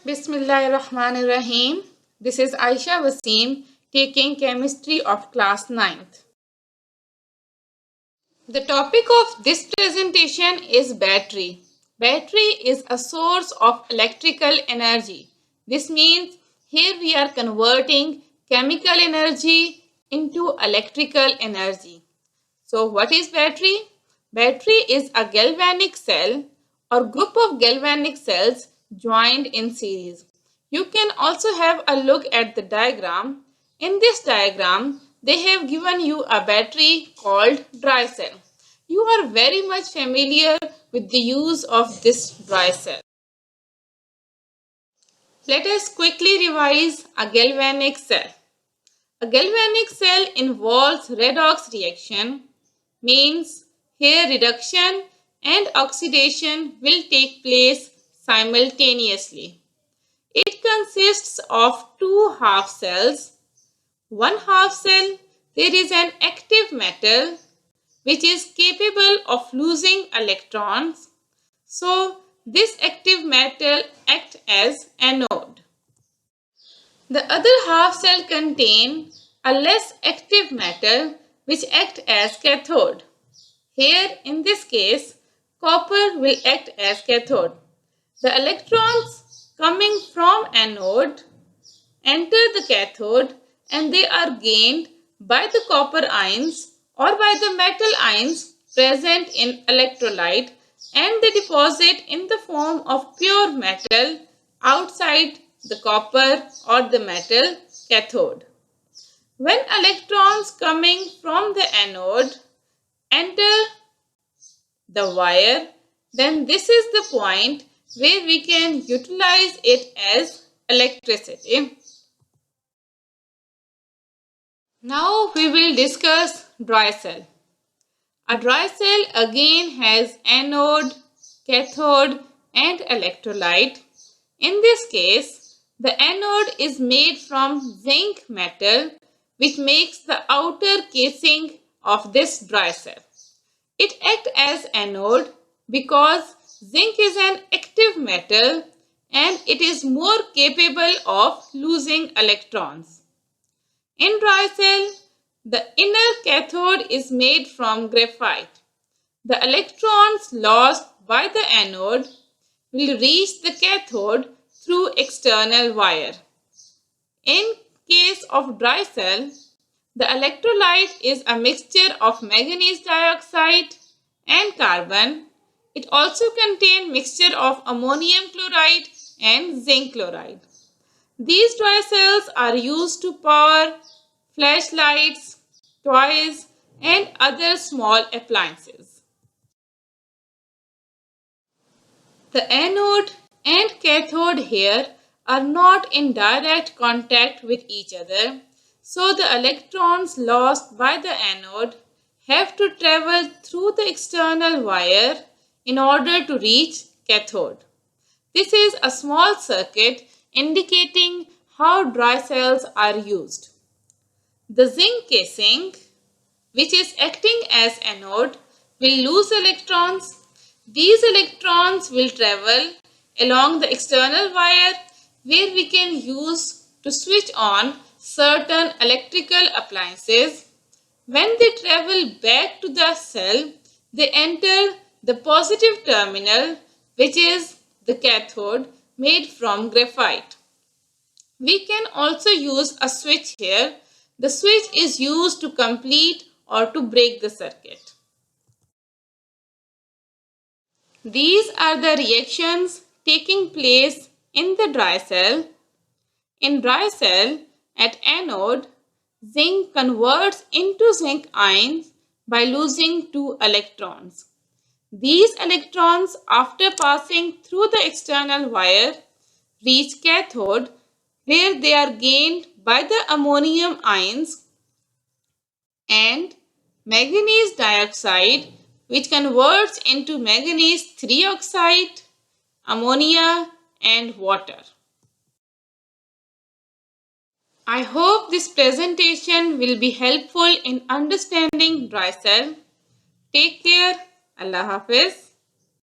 Bismillahirrahmanirrahim. This is Aisha Wasim taking chemistry of class 9th. The topic of this presentation is battery. Battery is a source of electrical energy. This means here we are converting chemical energy into electrical energy. So what is battery? Battery is a galvanic cell or group of galvanic cells joined in series. You can also have a look at the diagram. In this diagram, they have given you a battery called dry cell. You are very much familiar with the use of this dry cell. Let us quickly revise a galvanic cell. A galvanic cell involves redox reaction, means here reduction and oxidation will take place simultaneously. It consists of two half cells. One half cell, there is an active metal which is capable of losing electrons. So this active metal acts as anode. The other half cell contain a less active metal which act as cathode. Here in this case, copper will act as cathode. The electrons coming from anode enter the cathode and they are gained by the copper ions or by the metal ions present in electrolyte and they deposit in the form of pure metal outside the copper or the metal cathode. When electrons coming from the anode enter the wire, then this is the point where we can utilize it as electricity. Now we will discuss dry cell. A dry cell again has anode, cathode and electrolyte. In this case, the anode is made from zinc metal which makes the outer casing of this dry cell. It acts as anode because zinc is an active metal and it is more capable of losing electrons. In dry cell, the inner cathode is made from graphite. The electrons lost by the anode will reach the cathode through external wire. In case of dry cell, the electrolyte is a mixture of manganese dioxide and carbon. It also contains mixture of ammonium chloride and zinc chloride. These dry cells are used to power flashlights, toys and other small appliances. The anode and cathode here are not in direct contact with each other, so the electrons lost by the anode have to travel through the external wire in order to reach cathode. This is a small circuit indicating how dry cells are used. The zinc casing, which is acting as anode, will lose electrons. These electrons will travel along the external wire where we can use to switch on certain electrical appliances. When they travel back to the cell, they enter the positive terminal, which is the cathode made from graphite. We can also use a switch here. The switch is used to complete or to break the circuit. These are the reactions taking place in the dry cell. In dry cell, at anode, zinc converts into zinc ions by losing 2 electrons. These electrons, after passing through the external wire, reach cathode where they are gained by the ammonium ions and manganese dioxide which converts into manganese 3 oxide, ammonia and water. I hope this presentation will be helpful in understanding dry cell. Take care. Allah Hafiz.